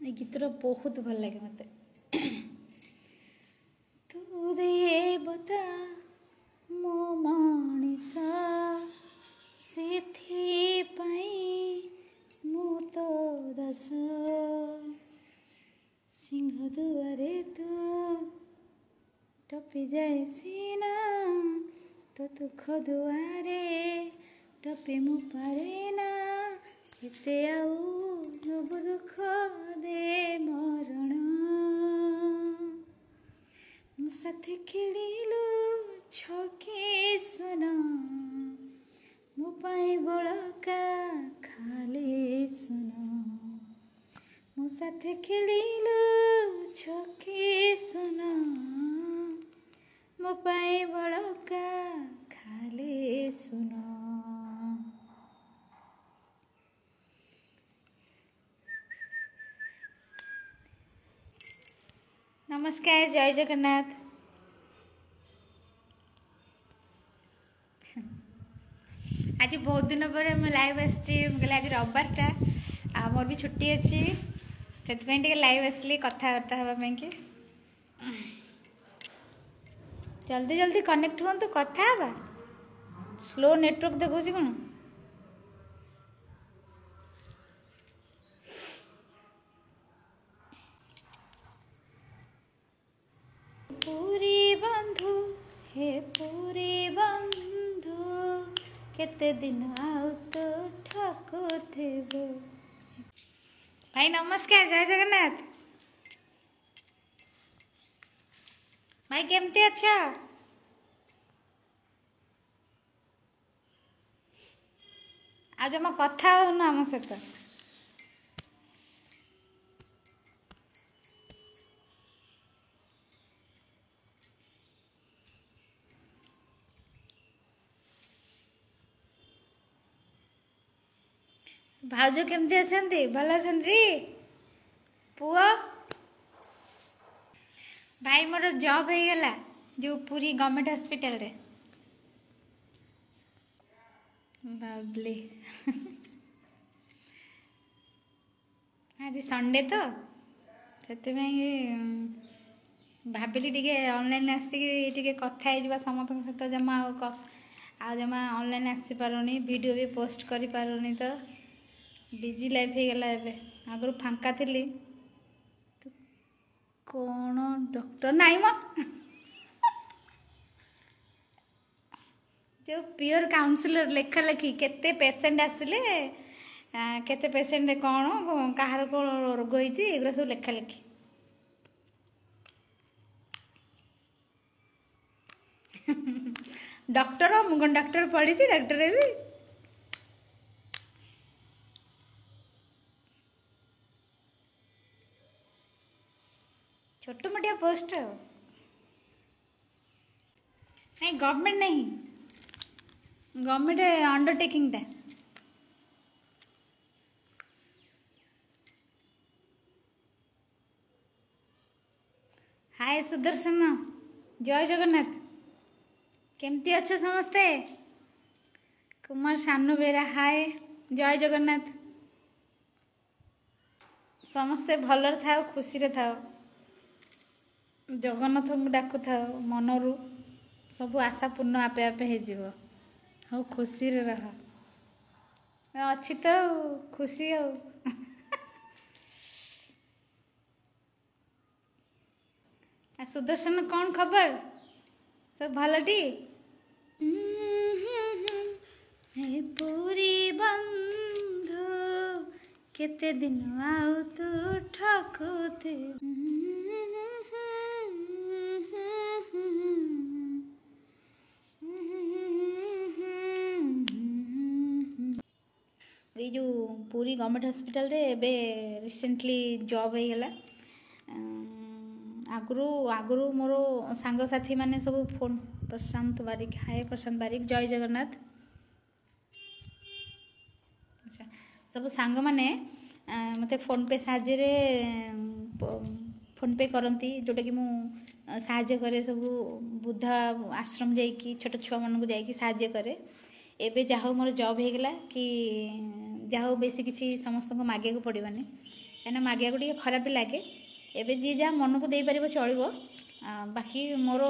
ये गीतर बहुत भल लगे मत। तू देवता मो मनीष मु तो दस सिंह दुआरे तू टपी जाए सीना तो दुख दुआरे टपी मु पारे ना एते आउ दुख दे मरण मो साथे खेलिलु छके सुना मो पाई बड़का खाली सुना मो साथे खेलिलु छके सुना मो पाई बड़का खाली सुना। नमस्कार, जय जगन्नाथ। आज बहुत दिन पर मैं लाइव आसी आज रविवारटा मोर भी छुट्टी अच्छी से लाइव आसली कथबार्ता हाँपाई कि जल्दी जल्दी कनेक्ट हूँ कथा हाँ स्लो नेटवर्क देखो कौन पूरी बंधु हे पूरी बंधु केते दिन आउ तो ठाकु थेबो। भाई नमस्कार, जय जगन्नाथ। भाई केमती अच्छा आज हम कथा हो ना आम सहित भाउज केमती अच्छा भल अच्छा पुआ भाई मोर जॉब हो गला जो पूरी गवर्नमेंट हॉस्पिटल रे बाबले आज संडे तो से भाविली टे ऑनलाइन आसिक कथा हो समस्त सहित जमा जमा ऑनलाइन आसी पारुनी वीडियो भी पोस्ट करी पारुनी तो बिजी लाइफ हो गला आगु फांका थी तो कौन डॉक्टर नाई म जो प्योर काउंसलर लेखा लेखी केते पेसेंट आसिले केते पेसेंट कौन कहार कौन रोग होती एगुरा सब लेखा लेखी डॉक्टर मुझे डॉक्टर पढ़ी डॉक्टर भी छोट मोटिया पोस्ट नहीं गवर्नमेंट नहीं गवर्नमेंट अंडरटेकिंग टा हाय सुदर्शन, जय जगन्नाथ। केमती अच्छा समस्ते कुमार सानू बेरा हाय जय जगन्नाथ। समस्ते भलर थाओ खुशी रे थाओ जगन्नाथ को डाकु था मनरू सब आशा पूर्ण आपे आपे हो हो खुशी रे रह अच्छी तो खुशी हो सुदर्शन कौन खबर सब भलटी हे पूरी बंधु केते दिन आउ तू ठाकु थे ये जो पूरी गवर्नमेंट हॉस्पिटल रे एबे रिसेंटली जॉब हो गला आगु आगु मोर सांग साथी माने सब फोन प्रशांत बारिक हाय प्रशांत बारिक जय जगन्नाथ। अच्छा सब सांग माने मते फोन पे साहाଯ୍य फोन पे करती जोटा कि मुझे साहाଯ୍य करे सब बुद्धा आश्रम जाइकी छोट छुआ मानक जाइकी साहाଯ୍य करे एबे जाहो मोर जॉब हो गला कि जाहो बेसी किसी समस्त को मागे को पड़वानी କାହିଁକିନା ମାଗିବାକୁ ଟିକେ ଖରାପ ଲगे ଏବେ ଯିଏ ଯାହା ମନକୁ ଦେଇପାରିବ ଚଳିବ ବାକି ମୋର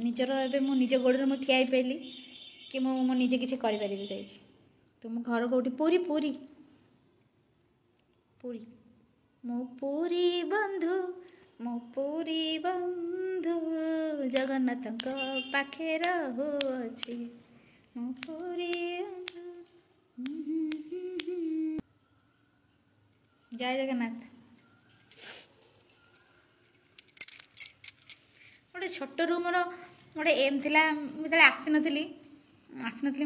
ନିଜର ଏବେ ମୁଁ ନିଜ ଗୋଡ଼ରେ ମୁଁ ଠିଆ ହେଇପାରିଲି कि ମୁଁ ନିଜେ କିଛି କରିପାରିବି କହିକି ତୁମ ଘର କେଉଁଠି ପୁରୀ ପୁରୀ ପୁରୀ ମୋ ପୁରୀ ବନ୍ଧୁ ଜଗନ୍ନାଥଙ୍କ ପାଖେ ରହୁଅଛି ମୋ ପୁରୀ ଜୟ ଜଗନ୍ନାଥ। गोटे छोट रूमर गोटे एम थिला मुझे आसनली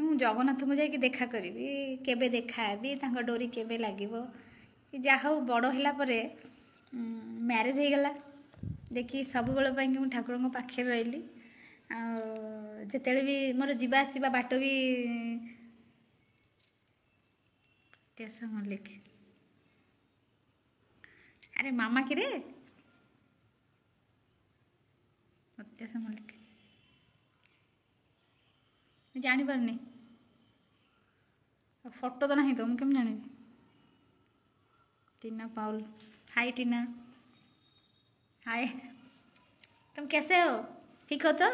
मु जगन्नाथ को जाकि देखा करी केबे देखा भी डोरी केबे लगे कि जहाँ बड़ है मैरेज हो गला देखी सब बेल मुझे ठाकुर पाखे रही जिते भी मोर जीवा आसवा बाट भी मल्लिक अरे मामा कि रे सत्याश मल्लिक जानी पारनी फोटो तो नहीं तो मुझे जानी टीना पाउल हाय टीना हाय तुम कैसे हो ठीक हो तो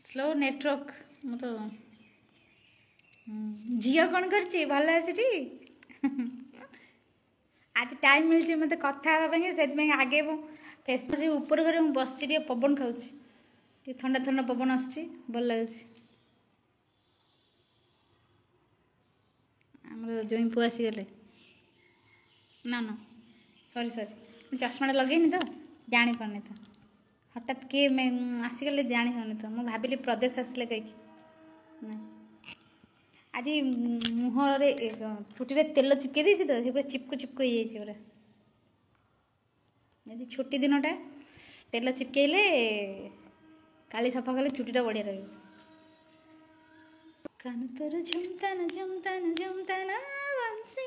स्लो नेटवर्क मतलब झील कौन कर भल अच्छी आज टाइम मिली मत कथा से आगे फेसबुक ऊपर घर बस पवन खाऊँ ठंडा ठंडा पवन आस भल लगे आमर जोई पु आसीगले ना ना सॉरी सॉरी चश्मा लगेनी तो जानी पारनी तो हठात किए आसीगले जानी पारनी तो मुझे भाविली प्रदेश आसिले कहीं आज मुहर छुट्टी तेल चिपके देती तो पूरा चिपकू चिपकू हो पूरा आज छुट्टी दिनटा तेल चिपकेले काली सफा कले छुट्टीटा बढ़िया रही कान तोर झुमताना झुमताना झुमताना बंसी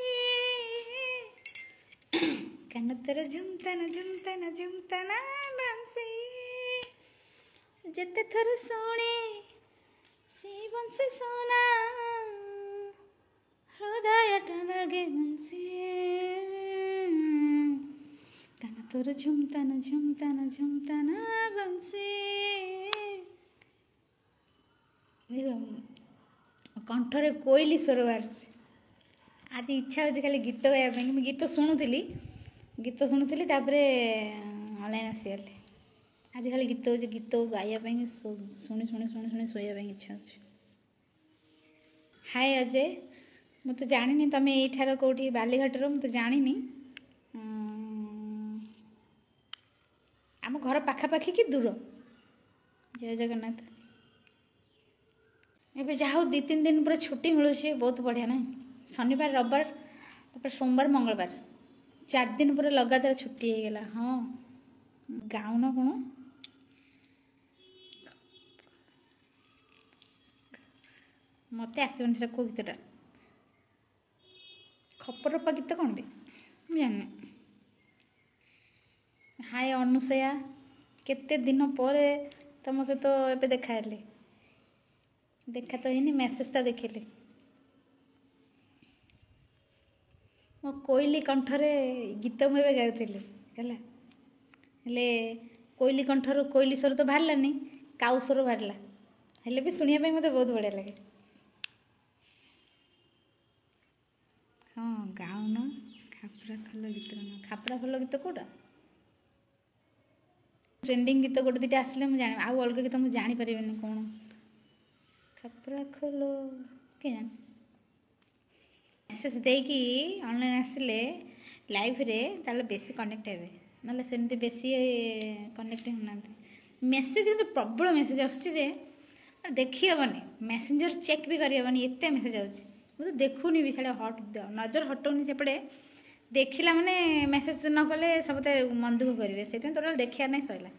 कान तोर झुमताना झुमताना झुमताना बंसी जेते थर सोने सी बंसी सोना हृदय लगे बंसी कान तोर झुमताना झुमताना झुमताना बंसी कंठरे कोईली स्वर बाहर आज इच्छा हो खाली गीत गाया गीत शुणुली ऑनलाइन आसीगली आज खाली गीत हो गीत गाइबा शुणी शुणी शुणी शुणी शोया इच्छा हो। हाय अजय मु तो जानी तुम यठार कौटी बालीघाटर मु तो जानी आम घर पाखापाखि कि दूर जय जगन्नाथ ଏବେ ଯାହା ହଉ 2-3 दिन पूरा छुट्टी मिलूँ बहुत बढ़िया ना शनिवार रविवार तापर सोमवार मंगलवार 4 दिन पूरा लगातार छुट्टी हो गला। हाँ गाउन कौन मत आसबन से कौ गीतटा खपरपा गीत कौन भी जानी। हाय अनुसया केते दिन पर तुम सहित एबे देखा देखा तो ही मेसेजटा देखिली मो कोईली कंठरे गीत मुझे गाउली है कोईली कंठर कोईली स्वर तो बाहरलानी काउ स्वर बाहरला हेले भी शुणा मत बहुत बढ़िया लगे। हाँ गाउन खापरा खोल गीत खापरा खोल गीत कौटा ट्रेंडिंग गीत गोटे दुटा आसिले मुझे जानी आउ अलग गीत मुझे जानीपर कौन खापरा खोलो के जान मेसेज देकी ऑनलाइन आसिले लाइव रे ताले बेसी कनेक्ट हेबे नले सेमती बेसी कनेक्ट होना मेसेज तो प्रबल मेसेज आछी जे देखी हेबनी मेसेंजर चेक भी करी हेबनी एते मेसेज आउची मु तो देखुनी भी साडे हट नजर हटौनी सेपटे देखिला माने मेसेज न कले सबते मन दुख करेंगे से टोटाल देखा नहीं सैला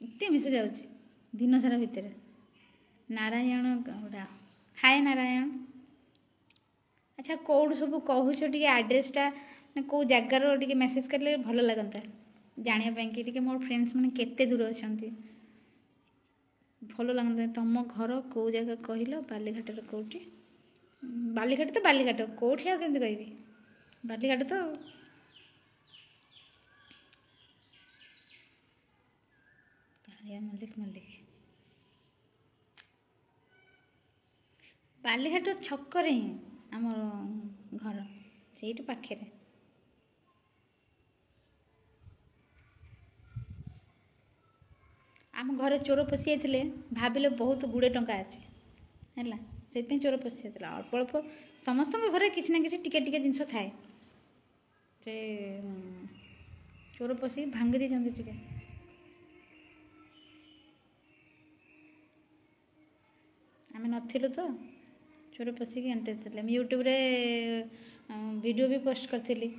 एत मेसेज आउची दिन सारा भितर। नारायण गौड़ा हाय नारायण अच्छा कौड़ सब कहूछ टे आड्रेसटा कौ जगार टे मेसेज कले भल लगता जानिया पाई कि मोर फ्रेंड्स मैंने केते दूर अच्छा भल लगता तुम घर कौ जगह कहल बालीघाट कौटी बालीघाट तो बालीघाट कौटी आ केमती कहबी बालीघाट तो कालिया मल्लिक मल्लिक बालीघाट छकरे ही आम घर से पाखे आम घर चोर पशि जाते भाविले बहुत गुड़े टंका अच्छे है से चोर पशि जाता अल्प अल्प समस्त घर किसी ना कि टिके जिनस थाए से चोर पशि भांगी देते टिके आम नथिलु तो चोर पशिक आनते यूट्यूब रे वीडियो भी पोस्ट करी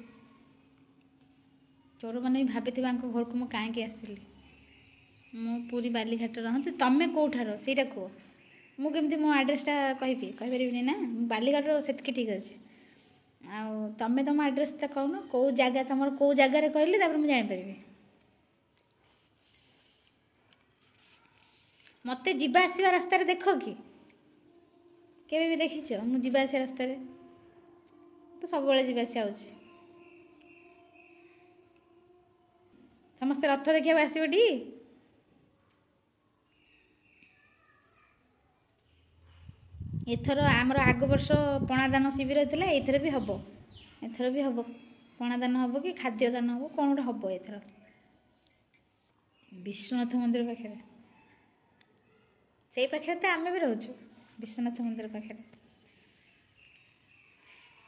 चोर मैंने भी भाभी घर को मुझे कहीं आसली मु पूरी बालीघाट रहती तमें कौठार से कह मुझे मो आड्रेसटा कहीपरि ना बालीघाट से ठीक अच्छे आमे तुम आड्रेसटा कहून कौ जगह तुम कौ जगार कहले मुझे जापर मत जावा आसवा रास्तार देख कि केवे भी देखीच मुझे जावा रास्तार तो सब जावास समस्त रथ देखा आसबटी एथर आमर आग वर्ष पणादान शिविर होता एथर भी हम एथर भी हम पणादान हम कि खाद्यदान हम कौन गोटे हम एथर विश्वनाथ मंदिर पाखे से पाखे तो आम भी रोचु विश्वनाथ मंदिर पाखे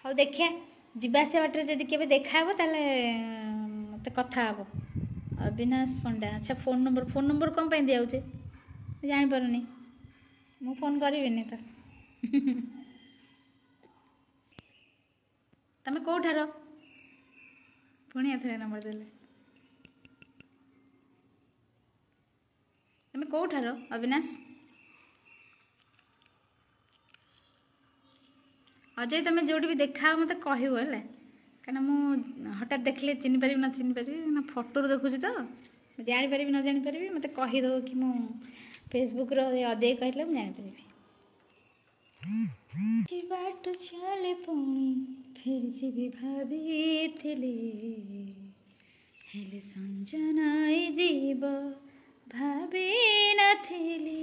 हाँ देखिए जावास बाटर जदि के देखा मत कथा हम अविनाश पंडा अच्छा फोन नंबर कौन पर दिखाऊे जापारे मु फोन करी तो तमें कौठार पुणी एथर नंबर देले तमें कौठार अविनाश अजय तमें जोटी भी देखा मत कहू है कहीं मुझे हठात देखले चिनी पारि न चिनी पारि ना फोटो देखुची तो जापर न जापर मत कहीदेव कि मु फेसबुक अजय कहले मुझे जापर बाट चले पुणी फिर जी भाभी हेले संजनाई जीव भाभी नथिली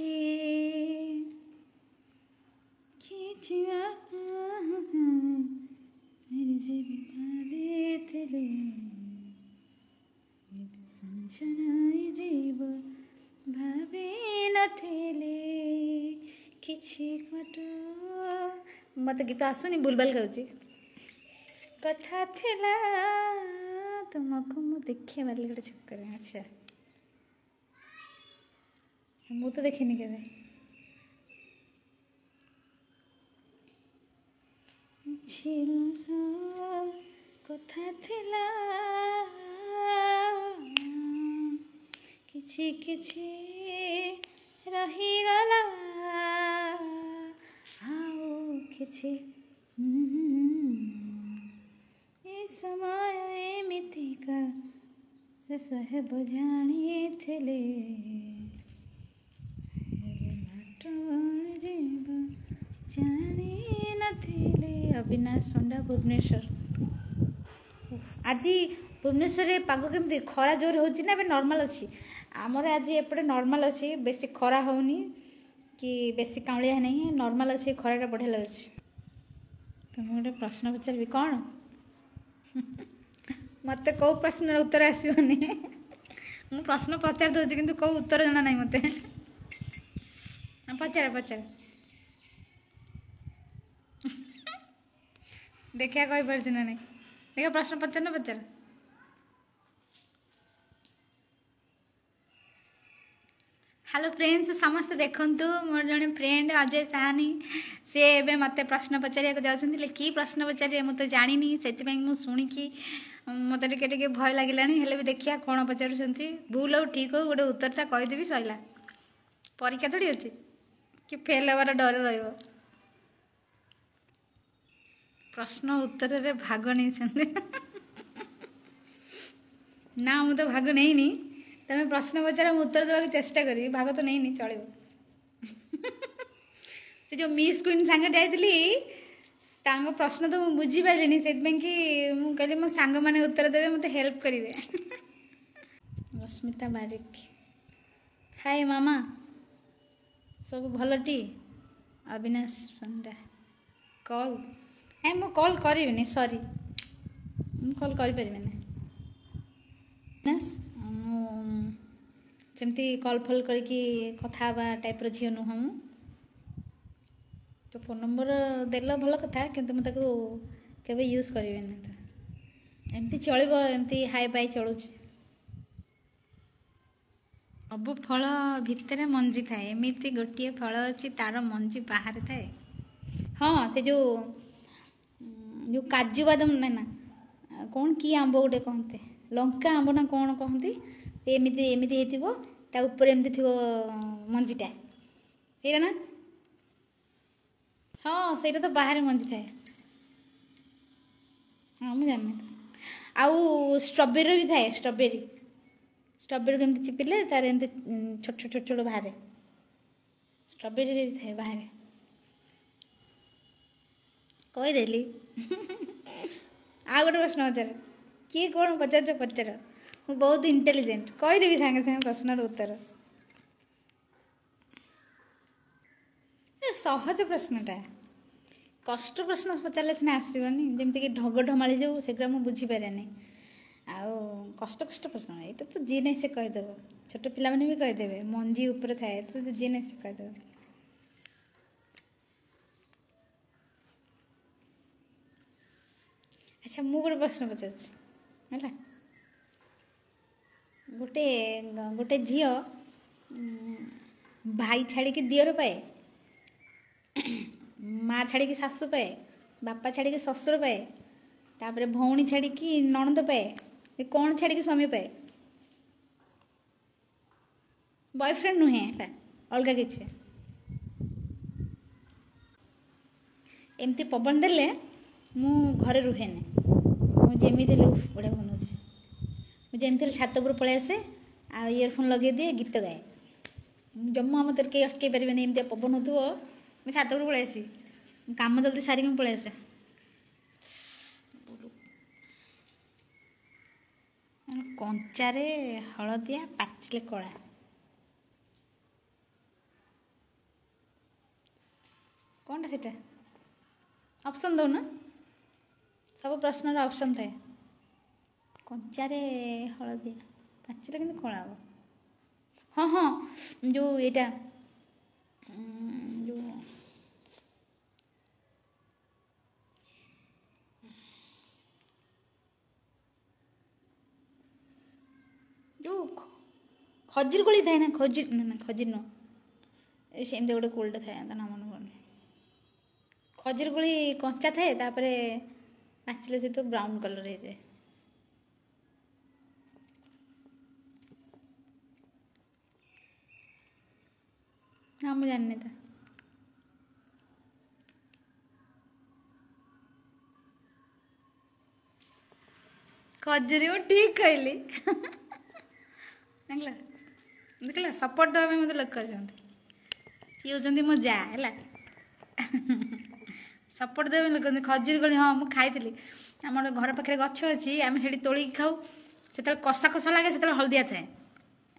फिर जी भाभी संजनाई जीव भाभी नथिली किछि कट मत गीत आसुनी बुलबाल गाँची कथा थिला तुमको मु देखे बालीघाट छक्कर अच्छा मु तो देखनी के कथा थिला किछि किछि रहीगला आओ किछि ये समय एमितिका से साहेब जानी थिले जानी नथिले अविनाश पंडा भुवनेश्वर आज भुवनेश्वर पाग केमती खरा जोर होची ना नॉर्मल अच्छी आमर आज एपटे नॉर्मल अच्छी बेसी खरा होनी कि बेसी काउलिया नहीं नॉर्मल अच्छी खराटा बढ़िया लगे तुम गोटे प्रश्न पचारि कौन मत कौ प्रश्न उत्तर आसबनी मु प्रश्न पचार दूसरी किंतु कौ उत्तर जना ना मत पचार पचार देखा कही पार ना नहीं देखा प्रश्न पचार ना पचार हेलो फ्रेंड्स समस्त देखंतु मोर जने फ्रेंड अजय साहानी से एबे मते प्रश्न पचारिया जाउछन्ति कि प्रश्न पचारिया मते जानिनी सेति मु शुणिकी मते टिके भय लागिलानी हेले भी देखिया कोन पचारुछन्ति भूल हो ठीक हो गोटे उत्तरटा कहि देबी सइला परीक्षा थोड़ी अछि कि फेल हबार डर रहिबो प्रश्न उत्तर रे भाग नहीं छन्ति ना मु तो भाग नहीं तमें प्रश्न पचार मुझे उत्तर देवाक चेष्टा करी भाग तो नहीं चलो से जो मिस क्वीन सांगे जाइली प्रश्न तो मुझे बुझीपारे से कहली मो सांग मैंने उत्तर देवे मत हेल्प करेंगे रश्मिता बारिक हाय मामा सब भल टी अविनाश पंडा कॉल है मु कॉल करी सॉरी मु कॉल करी सेमती कॉल फल करके कथा टाइप झील नुह मु तो फोन नंबर देल भल कथा किंतु मुझे केवे यूज करें तो एमती चलो एमती हाई पाई चलुँ सब फल भितर मंजी थाए एमती गोटे फल अच्छी तार मंजी बाहर थाए हाँ से जो काजू बादाम ना ना कौन कि आंब गोटे कहते लंका आंब ना कौन कहते एमती एमती ता ऊपर एमती थी मंजीटा से ना हाँ से तो बाहर मंजी थाए हाँ मुझे जानी आउ स्ट्रॉबेरी भी थाए स्ट्रॉबेरी स्ट्रॉबेरी को एमती चिपिले तार एमती छोट छोट छोट छोट बाहर स्ट्रॉबेरी भी थाए बाहर कहीदेली आ गोटे प्रश्न पचार किए कौन पचार पचार मु बहुत इंटेलिजेंट कहीदेवी सागे सागे प्रश्न उत्तर सहज प्रश्नटा कष्ट प्रश्न पचारे सीना आसबनी जमीक ढग ढमाली जो सेगुरा मुझे बुझीपारे आउ कष्ट कष्ट प्रश्न यहाँ तो जी नहीं से कहीदेव छोट पिला भी कहीदेवे मंजी ऊपर थाए तो जी नहीं से कहीदेव अच्छा मु गोटे प्रश्न पचार गोटे गोटे झी भाई छाड़ी दियर पाए माँ छाड़ी सासू पाए बापा छाड़ी ससुर पाए तापर भौणी छाड़ी नणंद पाए कौन छाड़ी स्वामी पाए बॉयफ्रेंड नुहे अलग किसी एमती पवन देले मु घरे रुहे मुझे बढ़िया बनाऊँ मुझे छात पर पलि आसे आ इयरफोन लगे दिए गीत गाए जम्मू मत कहीं अटकई पारे एमती पवन हो मैं छात पर पलि आसी काम जल्दी सारिक पलि आसे कंचारे हलदिया पाचिले कला कौन से ऑप्शन दो ना सब प्रश्न ऑप्शन थाए कंचारे हलदिया पाचिले कि कला हम हाँ हाँ जो यहाँ जो जो खजूर कोली थाए ना खजूर ना खजूर नुह सेमती गोटे कोलटे थाए नाम मन पड़े खजूर कोली कंचा थाए तापर पाचिले से तो ब्राउन कलर हो जाए हाँ मुझे जाननी था खजूरी वो ठीक कहली देखला सपोर्ट देवा मत लोक सी हूँ मो जा है सपोर्ट देवे लोक खजूरी कोली हाँ मुझे खाई आम घर पाखे गछ अच्छी आम से तोड़ खाऊ से कषा कषा लगे से हलदिया थाए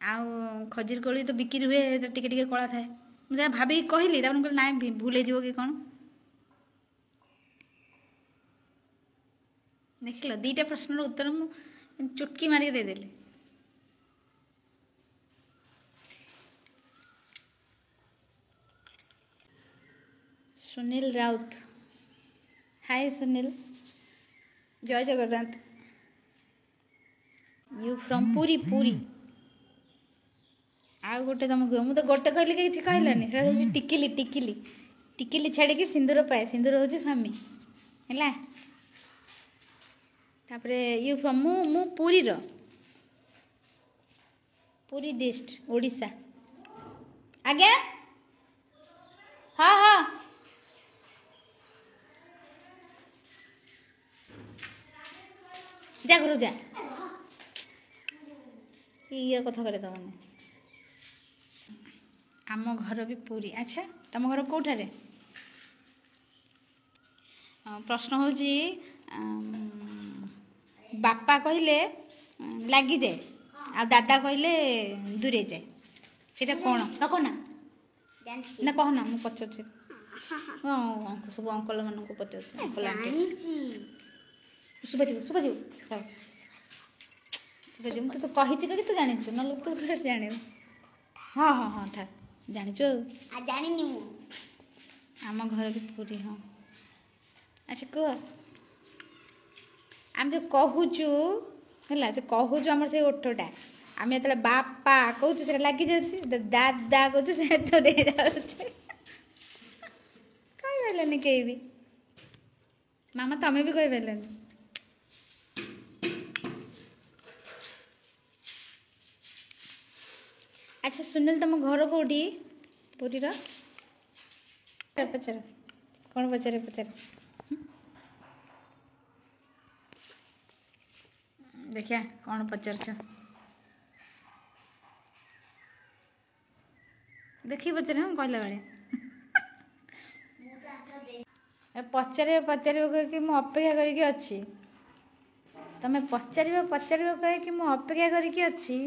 आउ खजूरी कोली तो बिक्री हुए टिके टिके कला थाए मुझे भाभी कहली कहली ना भूल हो कि कौन देख लो दीटा प्रश्न उत्तर मुझे चुटकी मारिक देदेली सुनील राउत हाय सुनील जय जगन्नाथ यू फ्रॉम पूरी पूरी आ गोटे तुम कह मुझे गोटे कहली कि कहलानी टिकिली टिकिली टिकिली छाड़ी सिंदूर पाए सिंदूर हूँ स्वामी है तापर यू फ्रॉम मु पूरी पूरी डिस्ट्रिक्ट ओडिशा आज्ञा हाँ हाँ जा गुरु जा ये कथा करे तमने आम घर भी पुरी। अच्छा तुम घर कौठारे प्रश्न हूँ बापा कहले लगी जाए आ दादा कहले दूरे जाए सीटा कौन न कहना ना कहना मुझे पचार हाँ सब अंकल मान पचार अंकल शुभाजी शुभाजी शुभाजी मुझे तो कही कि तू जानी ना तू जान हाँ हाँ हाँ था जानीचु जानी आम घर भी पूरी हाँ। अच्छा कह आम जो कहूचु है जो कहूचु आम से ओठटा आम जो बापा कहूँ से लगी जाए दादा कहूँ से दूरे जाऊे कहीपारे कहीं भी मामा तमें भी कहीपारे। अच्छा सुनील तुम घर कौटी पुरीर पचार कौन पचारे पचार देखिया कौन पचार देखी पचारे हम कहला बेले पचारे पचारे कि मु अपेक्षा करके अच्छी तमें पचार पचार कहे कि मु अपेक्षा करके अच्छी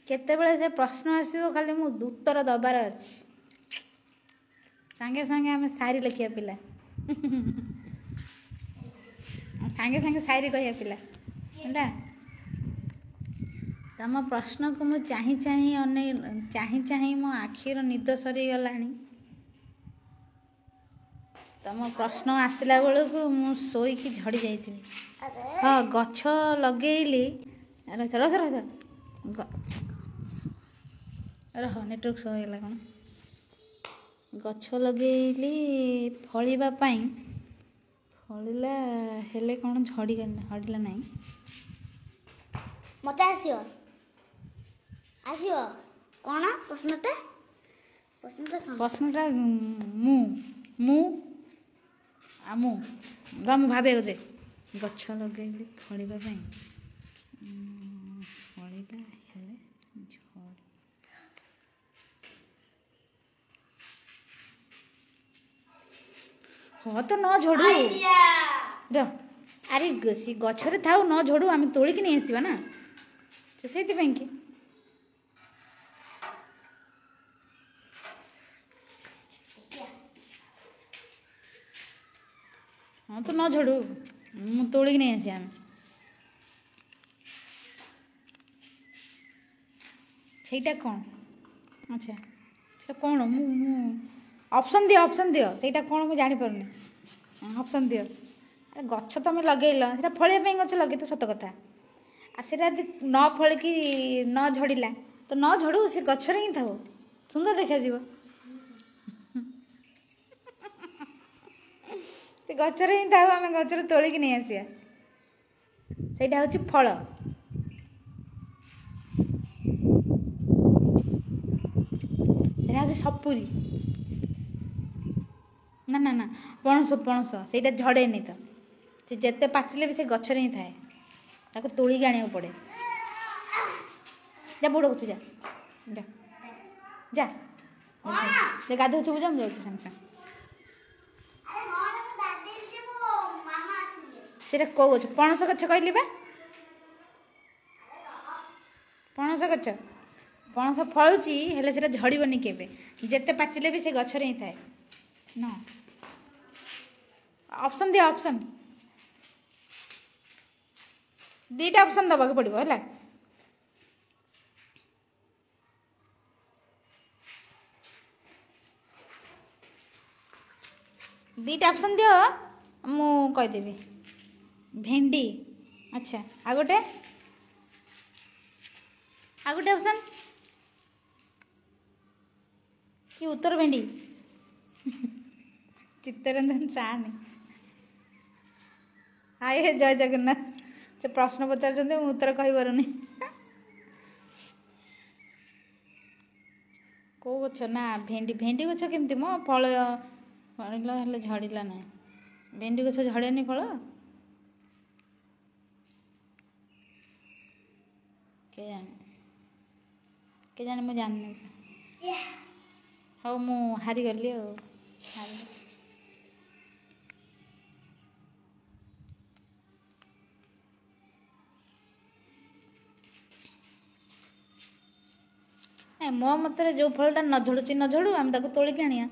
केतेबेले से प्रश्न आसो खाली मु उत्तर दबार अच्छी सांगे सांगे आम शायरी लिखिया पिला सांगे सांगे शायरी कहिया पिला है तुम प्रश्न को मुझे चाही चाही अने चाही चाही मो आखिर निद सरी गलानी तुम प्रश्न आसला बेलू को मु शोईकी झड़ी जाइथि हाँ गछ लगेली रह रह रह रह नेटवर्क सो होगा कौन गछ लगेली फलिबा पाई फलिला हेले कौन झड़ीला ना मत आसो आसो कौन प्रश्नटा प्रश्नटा मु मु आ मु रम भावे दे गछ लगेली फलिबा पाई फलिला हेले हाँ तो न झड़ू अरे गछरे थाऊ न झड़ू आम तोलिक नहीं आसवा ना से कि हाँ तो न झड़ू मु तोलिक नहीं आसी आम सेटा कौन अच्छा से कौन मु ऑप्शन दियो सेटा कौन मुझे जानी पारनी ऑप्शन दियो अरे गछ तुम लगेल से फलिया गछ लगे तो सत कथा आ से न फलिकी न झड़ीला तो न झड़ू से गछरे ही था सुंदर देखा से गछरे ही था आम गछरे तोलिकी नहीं आसिया सेटा हूँ फल सपुरी ना ना ना पणस पणस से झड़े नहीं तो से जिते पाचिले भी से गछरे ही थाए ताको तोलिक आने पड़े जा बुड़ बच्चे जा जा जा गाधो थी जा जाऊँ सागे सागे से कौ गछ पणस गछ कहली बा पणस गछ पणस फलुची हेले से झड़बनी केबे जिते पाचिले भी से गछरे ही थाए न ऑप्शन दिया ऑप्शन दीटा ऑप्शन दबा के पड़ो है दीटा ऑप्शन दियो मु कहीदेवी भेंडी अच्छा आ गोटे ऑप्शन कि उत्तर भेंडी चित्तरंजन साहनी हाय जय जगन्नाथ से प्रश्न पचार उत्तर कही पारुनी कौ गछ ना भेंडी भेंडी गछ केमती मो फल फलिला हेले झड़ीला ना भेंडी गछ झड़ेनी फल के जाने के जाने मुझे जाननी हाँ मु हारीगली मो मत जो फलटा न झड़ुची न झड़ू आम ताको तोलिक आनिया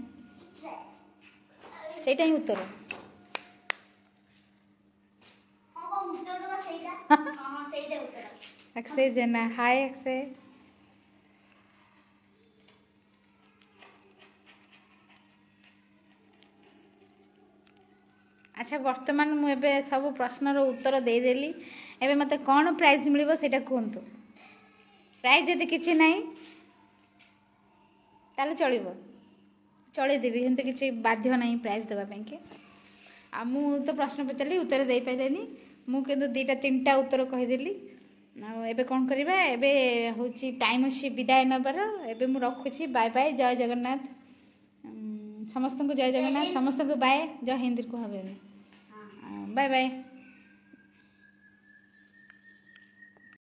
ସେଇଟା ହିଁ ଉତ୍ତର अक्षय जेना हाय अक्षय अच्छा वर्तमान मुझे सब प्रश्नर उत्तर देदेली एबे मते कौन प्राइज मिलिबो सेटा कहंतु प्राइज यदि किछि नाही ताले चलिबो चलैदेवी हेमती किसी बाध्य नहीं प्राइज देवाई कि आ मु तो प्रश्न पचारि उत्तर दे पाइलेनी मु किंतु 2-3टा उत्तर कहीदेली एबे कौन करवा एबे होची टाइम अच्छी विदाय नबार एबे मु रखुची बाय बाय जय जगन्नाथ समस्त को जय जगन्नाथ समस्त को बाय जय हिंद को हबे बाय बाय।